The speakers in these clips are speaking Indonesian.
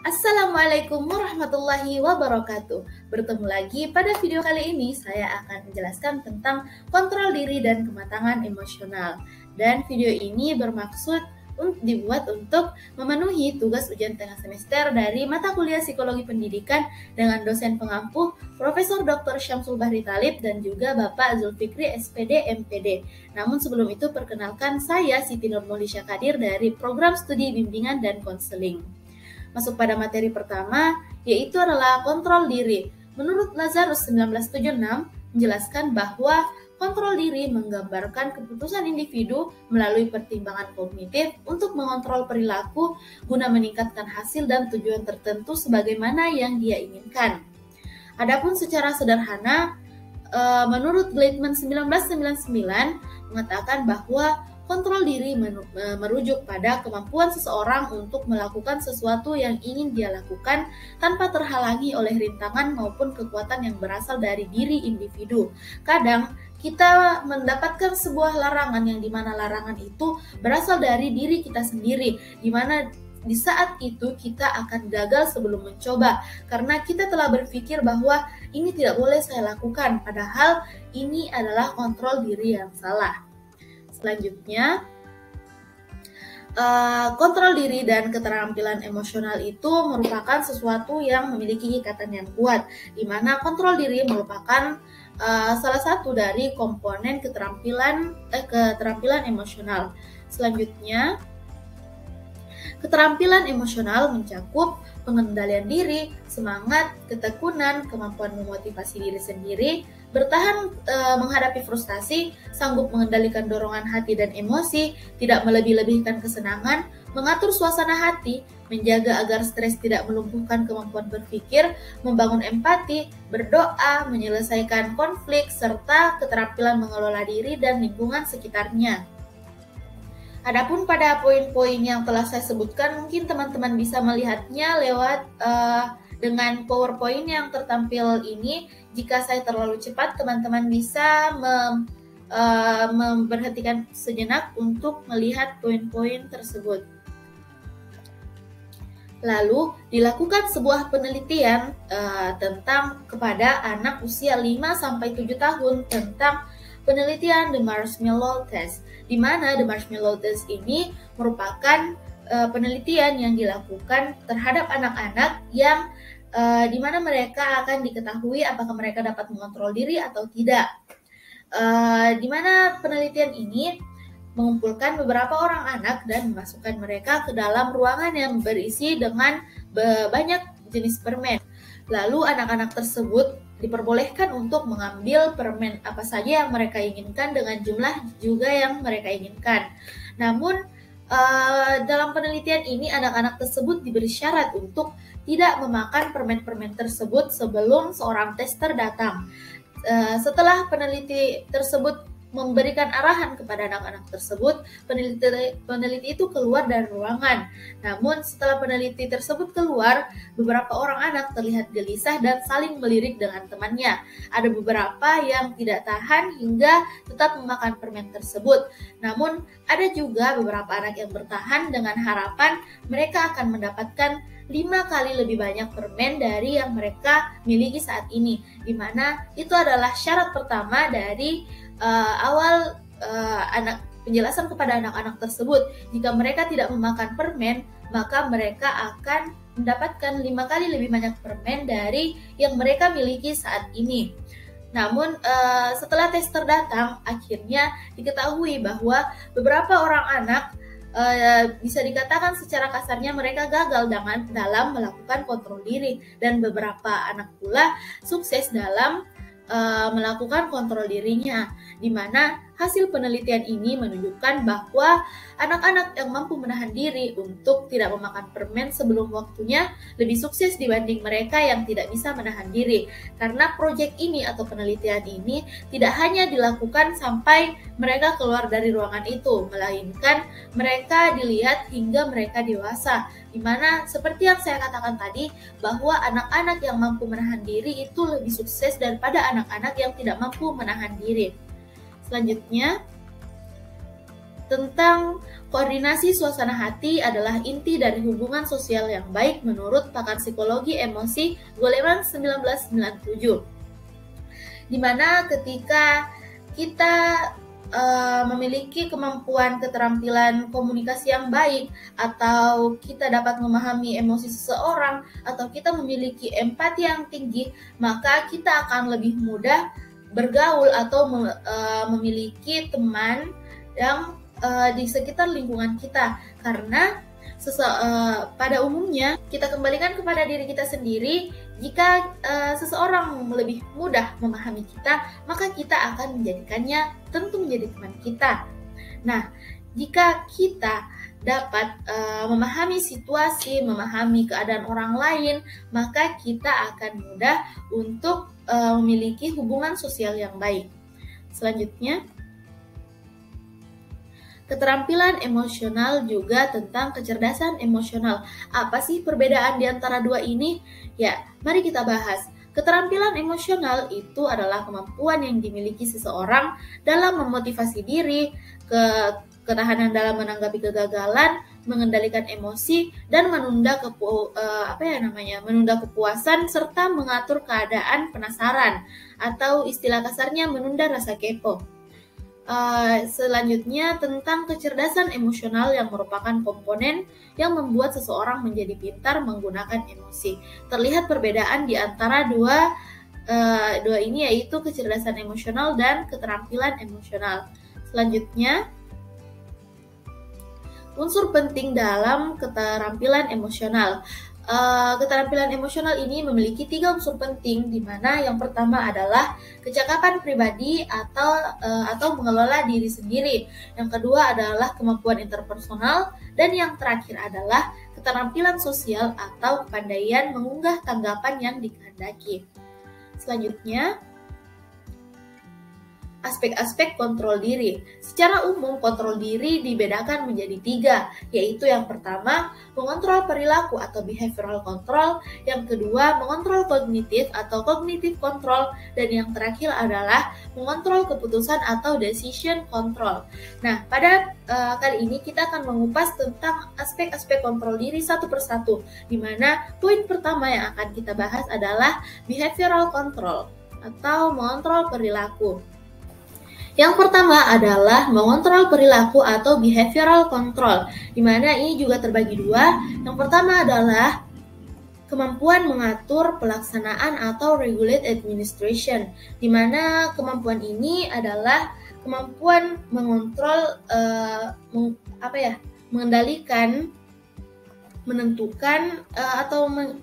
Assalamualaikum warahmatullahi wabarakatuh. Bertemu lagi pada video kali ini saya akan menjelaskan tentang kontrol diri dan kematangan emosional. Dan video ini bermaksud dibuat untuk memenuhi tugas ujian tengah semester dari mata kuliah Psikologi Pendidikan dengan dosen pengampu Profesor Dr. Syamsul Bahri Thalib dan juga Bapak Zulfikri SPD MPD. Namun sebelum itu perkenalkan saya Siti Nurmulisya Kadir dari Program Studi Bimbingan dan Konseling. Masuk pada materi pertama, yaitu adalah kontrol diri. Menurut Lazarus 1976, menjelaskan bahwa kontrol diri menggambarkan keputusan individu melalui pertimbangan kognitif untuk mengontrol perilaku guna meningkatkan hasil dan tujuan tertentu sebagaimana yang dia inginkan. Adapun secara sederhana, menurut Gleitman 1999 mengatakan bahwa kontrol diri merujuk pada kemampuan seseorang untuk melakukan sesuatu yang ingin dia lakukan tanpa terhalangi oleh rintangan maupun kekuatan yang berasal dari diri individu. Kadang kita mendapatkan sebuah larangan yang dimana larangan itu berasal dari diri kita sendiri, dimana di saat itu kita akan gagal sebelum mencoba karena kita telah berpikir bahwa ini tidak boleh saya lakukan, padahal ini adalah kontrol diri yang salah. Selanjutnya, kontrol diri dan keterampilan emosional itu merupakan sesuatu yang memiliki ikatan yang kuat, di mana kontrol diri merupakan salah satu dari komponen keterampilan emosional. Selanjutnya, keterampilan emosional mencakup pengendalian diri, semangat, ketekunan, kemampuan memotivasi diri sendiri, bertahan menghadapi frustasi, sanggup mengendalikan dorongan hati dan emosi, tidak melebih-lebihkan kesenangan, mengatur suasana hati, menjaga agar stres tidak melumpuhkan kemampuan berpikir, membangun empati, berdoa, menyelesaikan konflik, serta keterampilan mengelola diri dan lingkungan sekitarnya. Adapun pada poin-poin yang telah saya sebutkan, mungkin teman-teman bisa melihatnya lewat dengan PowerPoint yang tertampil ini. Jika saya terlalu cepat, teman-teman bisa memberhentikan sejenak untuk melihat poin-poin tersebut. Lalu dilakukan sebuah penelitian tentang kepada anak usia 5-7 tahun tentang penelitian The Marshmallow Test, di mana The Marshmallow Test ini merupakan penelitian yang dilakukan terhadap anak-anak yang di mana mereka akan diketahui apakah mereka dapat mengontrol diri atau tidak. Di mana penelitian ini mengumpulkan beberapa orang anak dan memasukkan mereka ke dalam ruangan yang berisi dengan banyak jenis permen. Lalu anak-anak tersebut diperbolehkan untuk mengambil permen apa saja yang mereka inginkan dengan jumlah juga yang mereka inginkan. Namun dalam penelitian ini anak-anak tersebut diberi syarat untuk tidak memakan permen-permen tersebut sebelum seorang tester datang. Setelah peneliti tersebut memberikan arahan kepada anak-anak tersebut, peneliti itu keluar dari ruangan. Namun setelah peneliti tersebut keluar, beberapa orang anak terlihat gelisah dan saling melirik dengan temannya. Ada beberapa yang tidak tahan hingga tetap memakan permen tersebut. Namun ada juga beberapa anak yang bertahan dengan harapan mereka akan mendapatkan 5 kali lebih banyak permen dari yang mereka miliki saat ini, di mana itu adalah syarat pertama dari penjelasan kepada anak-anak tersebut. Jika mereka tidak memakan permen, maka mereka akan mendapatkan 5 kali lebih banyak permen dari yang mereka miliki saat ini. Namun setelah tester datang, akhirnya diketahui bahwa beberapa orang anak bisa dikatakan secara kasarnya mereka gagal dalam melakukan kontrol diri, dan beberapa anak pula sukses dalam melakukan kontrol dirinya, di mana hasil penelitian ini menunjukkan bahwa anak-anak yang mampu menahan diri untuk tidak memakan permen sebelum waktunya lebih sukses dibanding mereka yang tidak bisa menahan diri. Karena proyek ini atau penelitian ini tidak hanya dilakukan sampai mereka keluar dari ruangan itu, melainkan mereka dilihat hingga mereka dewasa, di mana seperti yang saya katakan tadi, bahwa anak-anak yang mampu menahan diri itu lebih sukses daripada anak-anak yang tidak mampu menahan diri. Selanjutnya, tentang koordinasi suasana hati adalah inti dari hubungan sosial yang baik menurut pakar psikologi emosi Goleman 1997. Dimana ketika kita memiliki kemampuan keterampilan komunikasi yang baik, atau kita dapat memahami emosi seseorang, atau kita memiliki empati yang tinggi, maka kita akan lebih mudah bergaul atau memiliki teman yang di sekitar lingkungan kita. Karena pada umumnya kita kembalikan kepada diri kita sendiri. Jika seseorang lebih mudah memahami kita, maka kita akan menjadikannya tentu menjadi teman kita. Nah, jika kita dapat memahami situasi, memahami keadaan orang lain, maka kita akan mudah untuk memiliki hubungan sosial yang baik. Selanjutnya, keterampilan emosional juga tentang kecerdasan emosional. Apa sih perbedaan di antara dua ini? Ya, mari kita bahas. Keterampilan emosional itu adalah kemampuan yang dimiliki seseorang dalam memotivasi diri, ketahanan dalam menanggapi kegagalan, mengendalikan emosi, dan menunda kepuasan serta mengatur keadaan penasaran, atau istilah kasarnya menunda rasa kepo. Selanjutnya tentang kecerdasan emosional yang merupakan komponen yang membuat seseorang menjadi pintar menggunakan emosi. Terlihat perbedaan di antara dua ini, yaitu kecerdasan emosional dan keterampilan emosional. Selanjutnya, unsur penting dalam keterampilan emosional. Keterampilan emosional ini memiliki 3 unsur penting, di mana yang pertama adalah kecakapan pribadi atau mengelola diri sendiri. Yang kedua adalah kemampuan interpersonal, dan yang terakhir adalah keterampilan sosial atau kepandaian mengunggah tanggapan yang dikehendaki. Selanjutnya, aspek-aspek kontrol diri. Secara umum, kontrol diri dibedakan menjadi 3, yaitu yang pertama, mengontrol perilaku atau behavioral control, yang kedua, mengontrol kognitif atau cognitive control, dan yang terakhir adalah mengontrol keputusan atau decision control. Nah, pada kali ini kita akan mengupas tentang aspek-aspek kontrol diri satu persatu, di mana poin pertama yang akan kita bahas adalah behavioral control atau mengontrol perilaku. Yang pertama adalah mengontrol perilaku atau behavioral control, di mana ini juga terbagi 2. Yang pertama adalah kemampuan mengatur pelaksanaan atau regulate administration, di mana kemampuan ini adalah kemampuan mengontrol, mengendalikan,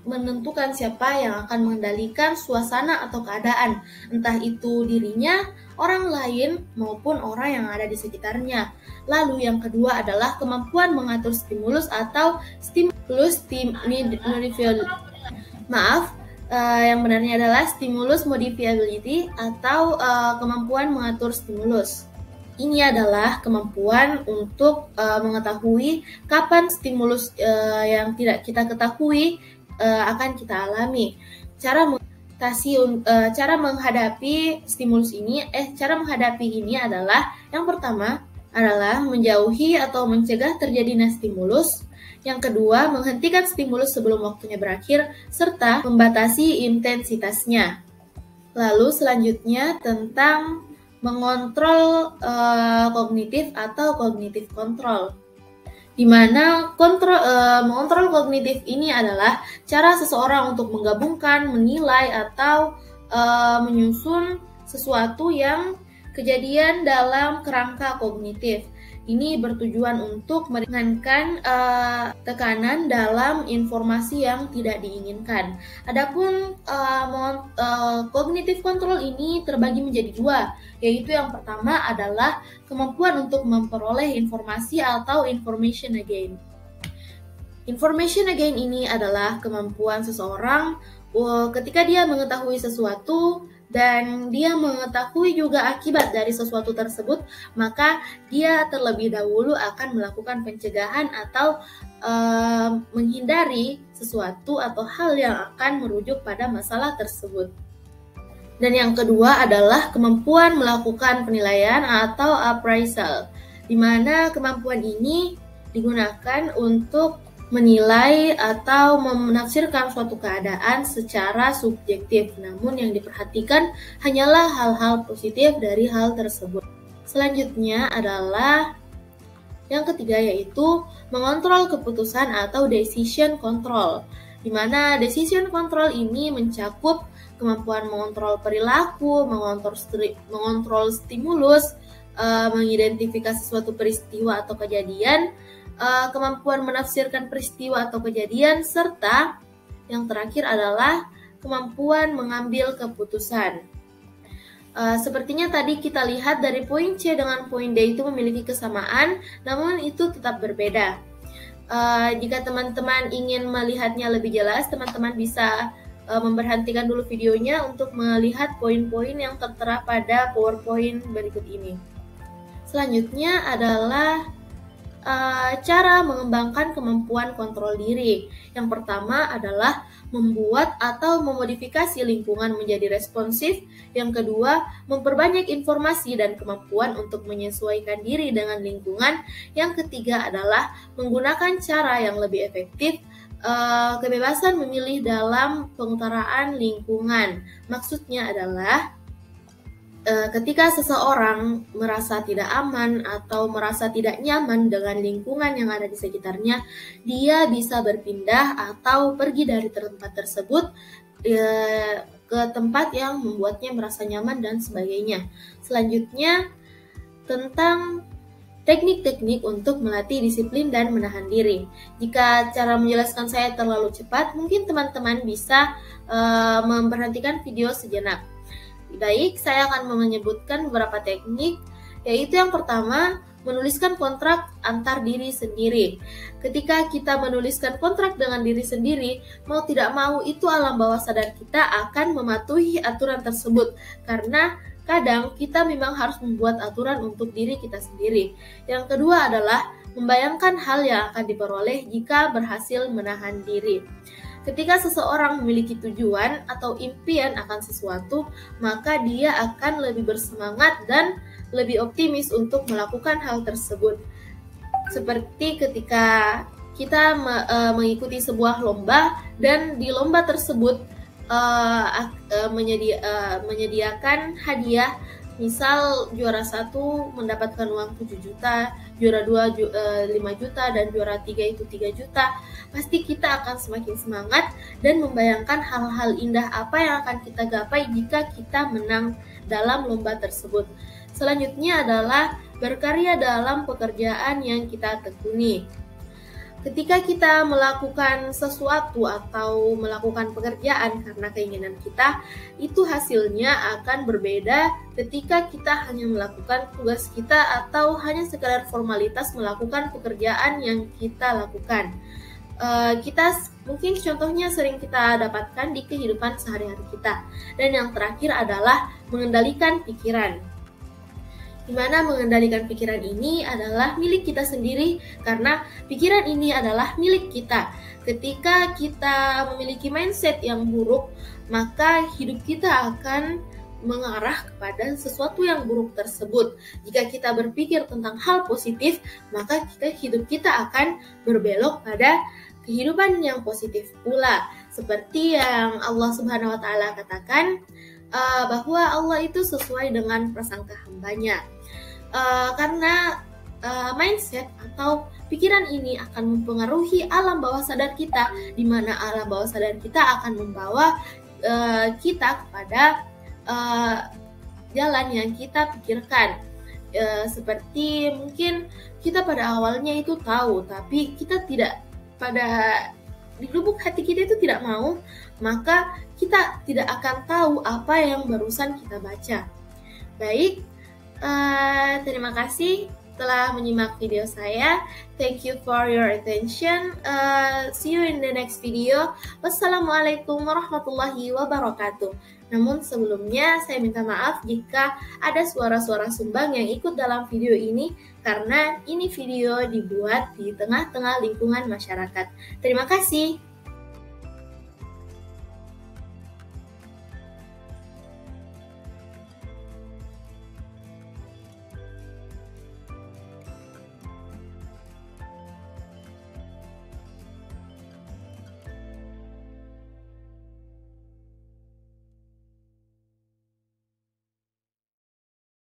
menentukan siapa yang akan mengendalikan suasana atau keadaan, entah itu dirinya, orang lain, maupun orang yang ada di sekitarnya. Lalu yang kedua adalah kemampuan mengatur stimulus atau stimulus yang benarnya adalah stimulus modifiability atau kemampuan mengatur stimulus. Ini adalah kemampuan untuk mengetahui kapan stimulus yang tidak kita ketahui akan kita alami. Cara menghadapi ini adalah yang pertama adalah menjauhi atau mencegah terjadinya stimulus. Yang kedua, menghentikan stimulus sebelum waktunya berakhir serta membatasi intensitasnya. Lalu selanjutnya tentang mengontrol kognitif atau cognitive control, di mana mengontrol kognitif ini adalah cara seseorang untuk menggabungkan, menilai, atau menyusun sesuatu yang kejadian dalam kerangka kognitif. Ini bertujuan untuk meringankan tekanan dalam informasi yang tidak diinginkan. Adapun cognitive control ini terbagi menjadi 2, yaitu yang pertama adalah kemampuan untuk memperoleh informasi atau information again. Information again ini adalah kemampuan seseorang ketika dia mengetahui sesuatu dan dia mengetahui juga akibat dari sesuatu tersebut, maka dia terlebih dahulu akan melakukan pencegahan atau menghindari sesuatu atau hal yang akan merujuk pada masalah tersebut. Dan yang kedua adalah kemampuan melakukan penilaian atau appraisal, di mana kemampuan ini digunakan untuk menilai atau menafsirkan suatu keadaan secara subjektif, namun yang diperhatikan hanyalah hal-hal positif dari hal tersebut. Selanjutnya adalah yang ketiga, yaitu mengontrol keputusan atau decision control, di mana decision control ini mencakup kemampuan mengontrol perilaku, mengontrol stimulus, mengidentifikasi suatu peristiwa atau kejadian, kemampuan menafsirkan peristiwa atau kejadian, serta yang terakhir adalah kemampuan mengambil keputusan. Sepertinya tadi kita lihat dari poin C dengan poin D itu memiliki kesamaan, namun itu tetap berbeda. Jika teman-teman ingin melihatnya lebih jelas, teman-teman bisa memberhentikan dulu videonya untuk melihat poin-poin yang tertera pada PowerPoint berikut ini. Selanjutnya adalah cara mengembangkan kemampuan kontrol diri. Yang pertama adalah membuat atau memodifikasi lingkungan menjadi responsif. Yang kedua, memperbanyak informasi dan kemampuan untuk menyesuaikan diri dengan lingkungan. Yang ketiga adalah menggunakan cara yang lebih efektif, kebebasan memilih dalam pengutaraan lingkungan. Maksudnya adalah ketika seseorang merasa tidak aman atau merasa tidak nyaman dengan lingkungan yang ada di sekitarnya, dia bisa berpindah atau pergi dari tempat tersebut ke tempat yang membuatnya merasa nyaman dan sebagainya. Selanjutnya, tentang teknik-teknik untuk melatih disiplin dan menahan diri. Jika cara menjelaskan saya terlalu cepat, mungkin teman-teman bisa memberhentikan video sejenak. Baik, saya akan menyebutkan beberapa teknik, yaitu yang pertama, menuliskan kontrak antar diri sendiri. Ketika kita menuliskan kontrak dengan diri sendiri, mau tidak mau itu alam bawah sadar kita akan mematuhi aturan tersebut, karena kadang kita memang harus membuat aturan untuk diri kita sendiri. Yang kedua adalah membayangkan hal yang akan diperoleh jika berhasil menahan diri. Ketika seseorang memiliki tujuan atau impian akan sesuatu, maka dia akan lebih bersemangat dan lebih optimis untuk melakukan hal tersebut. Seperti ketika kita mengikuti sebuah lomba dan di lomba tersebut menyediakan hadiah. Misal juara 1 mendapatkan uang 7 juta, juara 2 5 juta, dan juara 3 itu 3 juta. Pasti kita akan semakin semangat dan membayangkan hal-hal indah apa yang akan kita gapai jika kita menang dalam lomba tersebut. Selanjutnya adalah berkarya dalam pekerjaan yang kita tekuni. Ketika kita melakukan sesuatu atau melakukan pekerjaan karena keinginan kita, itu hasilnya akan berbeda ketika kita hanya melakukan tugas kita atau hanya sekadar formalitas melakukan pekerjaan yang kita lakukan. Kita mungkin contohnya sering kita dapatkan di kehidupan sehari-hari kita. Dan yang terakhir adalah mengendalikan pikiran. Di mana mengendalikan pikiran ini adalah milik kita sendiri, karena pikiran ini adalah milik kita. Ketika kita memiliki mindset yang buruk, maka hidup kita akan mengarah kepada sesuatu yang buruk tersebut. Jika kita berpikir tentang hal positif, maka hidup kita akan berbelok pada kehidupan yang positif pula. Seperti yang Allah Subhanahu wa Ta'ala katakan, bahwa Allah itu sesuai dengan prasangka hambanya. Karena mindset atau pikiran ini akan mempengaruhi alam bawah sadar kita, di mana alam bawah sadar kita akan membawa kita kepada jalan yang kita pikirkan. Seperti mungkin kita pada awalnya itu tahu, tapi kita tidak, di lubuk hati kita itu tidak mau, maka kita tidak akan tahu apa yang barusan kita baca. Baik, terima kasih telah menyimak video saya. Thank you for your attention. See you in the next video. Wassalamualaikum warahmatullahi wabarakatuh. Namun sebelumnya saya minta maaf jika ada suara-suara sumbang yang ikut dalam video ini, karena ini video dibuat di tengah-tengah lingkungan masyarakat. Terima kasih.